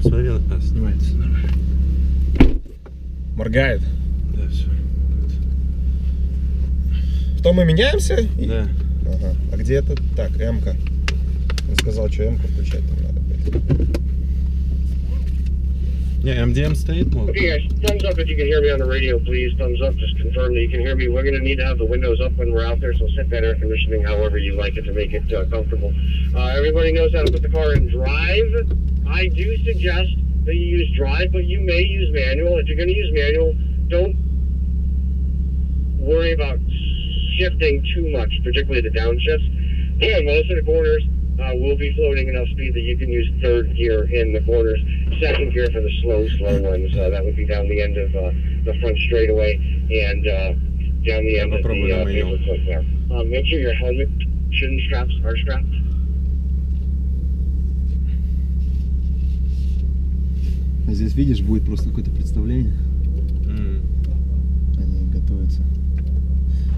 Посмотри, снимается нормально. Моргает. Да, все. Что, мы меняемся? Да. Ага. А где это? Так, М-ка. Он сказал, что М-ку включать там надо будет. Не, MDM стоит, мол. Okay, guys, thumbs up if you can hear me on the radio, please. Thumbs up, just confirm that you can hear me. We're going to need to have the windows up when we're out there, so set that air conditioning however you like it to make it comfortable. Everybody knows how to put the car in drive. I do suggest that you use drive, but you may use manual. If you're going to use manual, don't worry about shifting too much, particularly the downshifts. Most of the corners will be floating enough speed that you can use third gear in the corners, second gear for the slow ones. That would be down the end of the front straightaway and down the end of the paper clip there. Make sure your helmet chin straps are strapped. А здесь, видишь, будет просто какое-то представление. Они готовятся.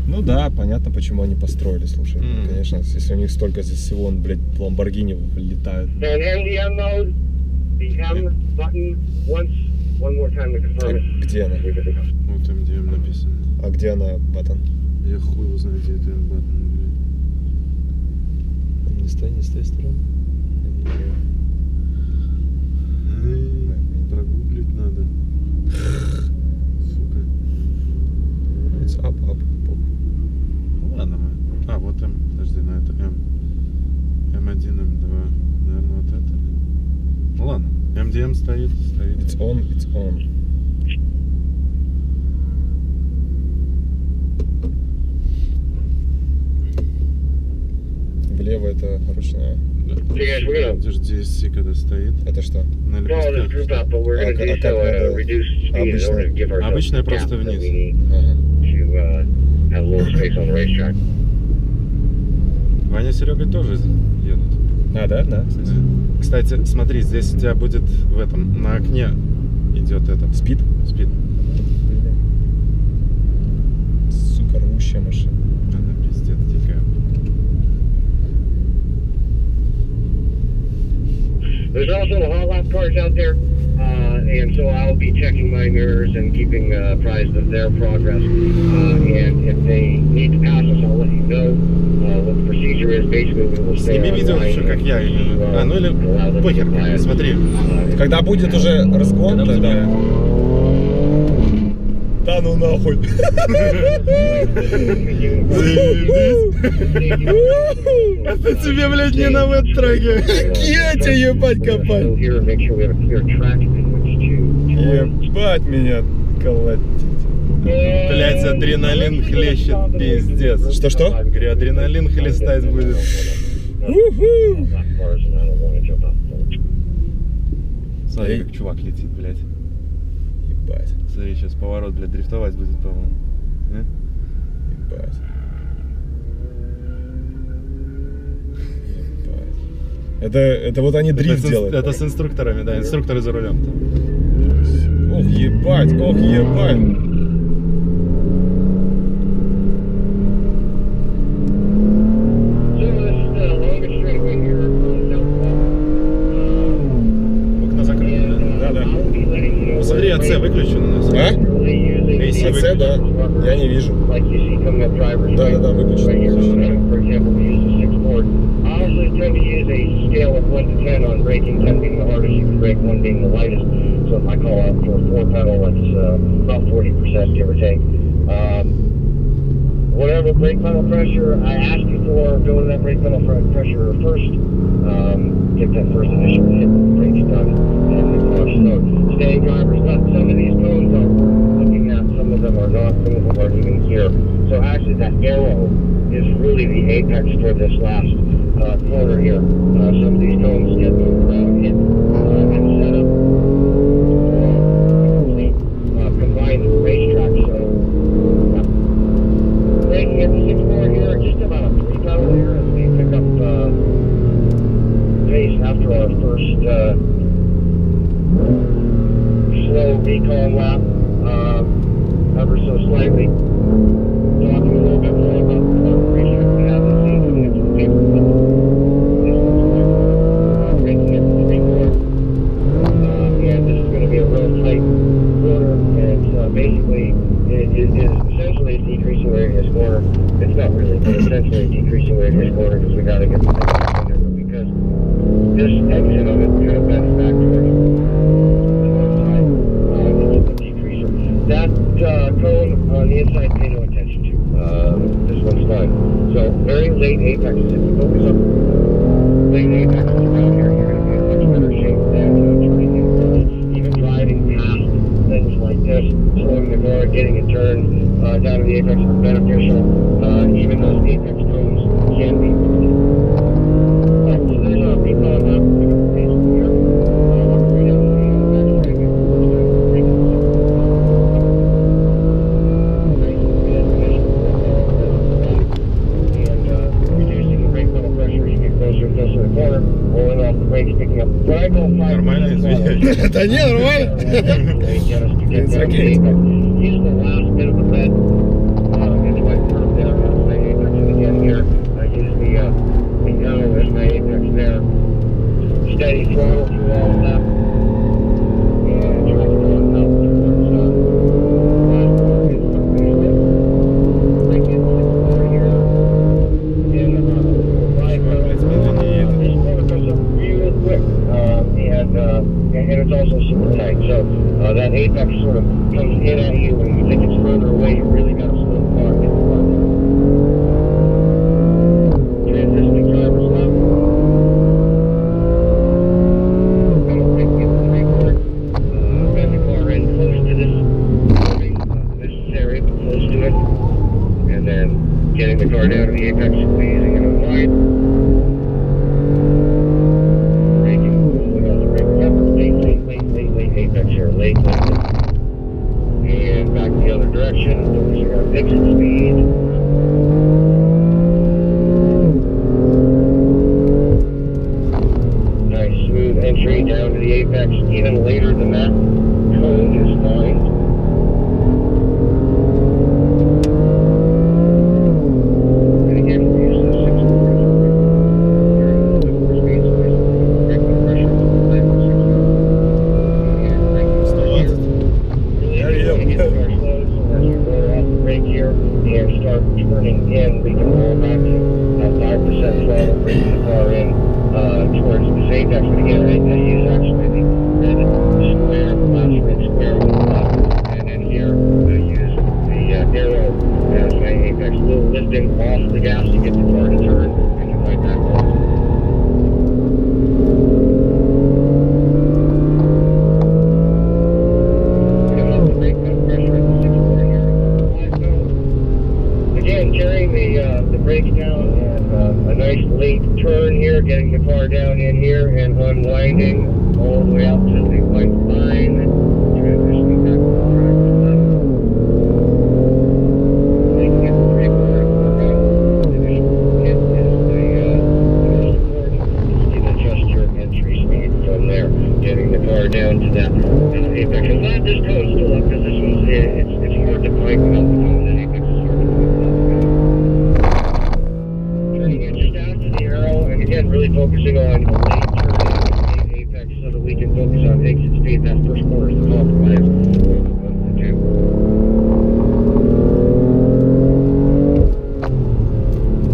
Ну да, понятно, почему они построили, слушай. Конечно, если у них столько здесь всего, он, блядь, Ламборгини летают. The M button once, one more time to confirm it. Где она? Вот MDM написано. А где она, батон? Я хуй его знаю, где это батон, блядь. Не с той стороны. Прогуглить надо. Сука. It's up. Ну ладно, мы. А, вот М. Подожди, на это М. М1, М2. Наверное, вот это. Ну ладно. MDM стоит. It's on. Влево это ручная. Да. DSC когда стоит. Это что? На лепестках. Обычная просто вниз. Ваня с Серегой тоже едут. А, да, кстати. Кстати, смотри, здесь у тебя будет в этом, на окне идет этот. Спид? Спид. Сука, рвущая машина. Она пиздец дикая. There's also the hot lap cars out there, and so I'll be checking my mirrors and keeping apprised of their progress. And if they need to pass us, I'll let you know what the procedure is. Basically, we will stay Сними видео, что как я именно. А, ну или похер, смотри. Когда будет уже разгон, тогда... Да ну нахуй. Это тебе, блядь, не на веб-треке. Я тебя ебать копать. Ебать меня колотить. Блядь, адреналин хлещет, пиздец. Что? Говорю, адреналин хлестать будет. Смотри, как чувак летит, блядь. Ебать. Смотри, сейчас поворот, блядь, дрифтовать будет, по-моему. Ебать. Это вот они дрифт делают. Это с инструкторами, да, инструкторы за рулем. Ох, ебать. Окна закрыты, да? Да. Смотри, АЦ выключен у нас. А? AC АЦ, да. Я не вижу. Да, выключен. I also tend to use a scale of 1 to 10 on braking, 10 being the hardest you can brake, 1 being the lightest. So if I call out for a 4 pedal, that's about 40%, give or take. Whatever brake pedal pressure I asked you for, go to that brake pedal pressure first. Get that first initial hit, brakes done, and the car slowed. Staying drivers left. Some of these cones I'm looking at, some of them are not, some of them aren't even here. So actually that arrow is really the apex for this last corner here. Some of these cones get moved around, hit, and set up complete combined racetrack. So braking at the 6-4 here, just about a 3 pedal here as we pick up pace after our first slow recon lap, ever so slightly. Talking a little bit more about the racetrack we have this scene coming into the paper clip. This one's braking at the 3-4. not really, but essentially decreasing the initial corner because we got to get the thing under. But because this exit of it kind of bends back towards the north side, it's a decreaser. That cone on the inside, pay no attention to. This one's fine. So very late apexes. If you focus on late apexes around here, you're going to be in much better shape than turning in close. Even driving past things like this, slowing the car, getting it turned down to the apex are beneficial. Even those apex cones can be broken. Alright, so there's our recon map. Pick up the pace here. Walk right down the next right here. Nice and finish. And reducing the brake pedal pressure as you get closer and closer to the corner, rolling off the brakes, picking up. When I go 5%, Нормально, извиняюсь. Да не, нормально. It's okay. Use the last bit of the red into my curve there as my apex, and again here I use the arrow as my apex there. Steady throttle through all of that, and try to go on out towards last corner is what we do. Break in 6-4 here, and ride this corner goes up real quick, and it's also super tight. So that apex sort of comes in at you, and you think it's further away, you really got to slow the car, get the car down. Transitioning driver's left. Pedal brake, get the brake work. Bend the car in close to this moving, this area, but close to it. And then getting the car down to the apex, squeezing it wide. Braking, rolling on the brake. Remember, late apex here, late. And back the other direction, losing our exit speed. Nice smooth entry down to the apex, even later than that. Cone is fine. And again, we use the 6 quarters. Very little bit more speed, so basically braking pressure is 5 or 6 knots. And braking pressure. Really want to get the car slow, so as we roll off the brake here and start turning in, we can roll back to 5% throttle, bringing the car in towards this apex. But again, I use actually the red square, the last red square on the left, and then here I use the arrow as my apex, a little lifting off the gas to get the car to turn, and then right back on. Again, carrying the brakes down and a nice late turn here, getting the car down in here and unwinding all the way out to the white line, transitioning back to the driver's left. Making it the brake work on the initial hit is the most important. You can adjust your entry speed from there, getting the car down to that apex. I'm glad this cone's still up because this one's it's hard to find without the cone. That apex is hard to find without the cone. Turning in just after the arrow, and again, really focusing on a late turn, late apex, so that we can focus on exit speed. That first corner is the compromise. One to do.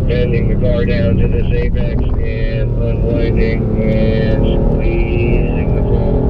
Bending the car down to this apex and unwinding and squeezing the throttle.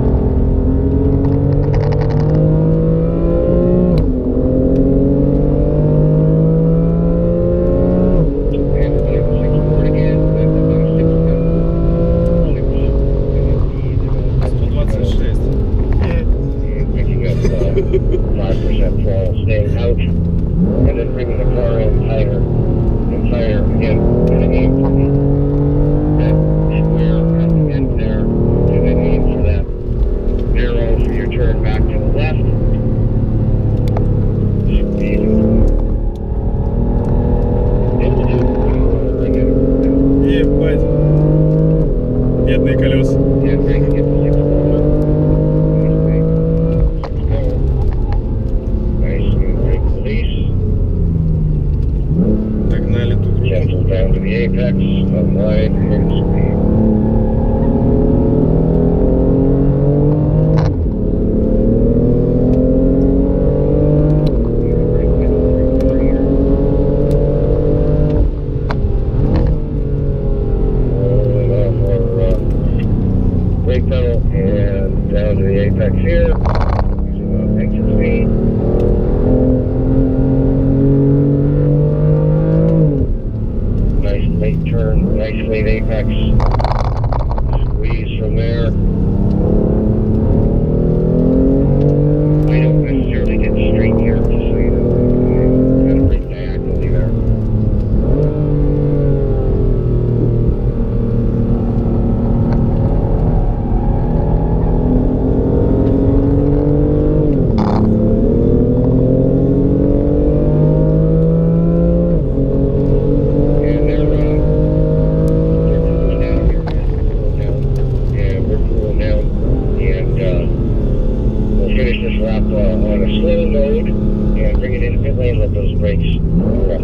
brake pedal and down to the apex here. Using the exit speed. Nice late turn, nice late apex. Squeeze from there. I don't necessarily get straight here, just so you know. Kind of brake diagonally there. On a slow mode and bring it into pit lane, let those brakes rest.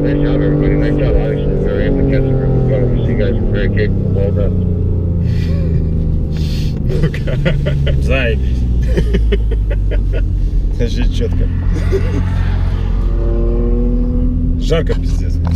Nice job, everybody. Nice job. Obviously, we were able to catch the group in front of us. You guys are very capable. Well done. Заебись. Значит, четко. Жарко, пиздец.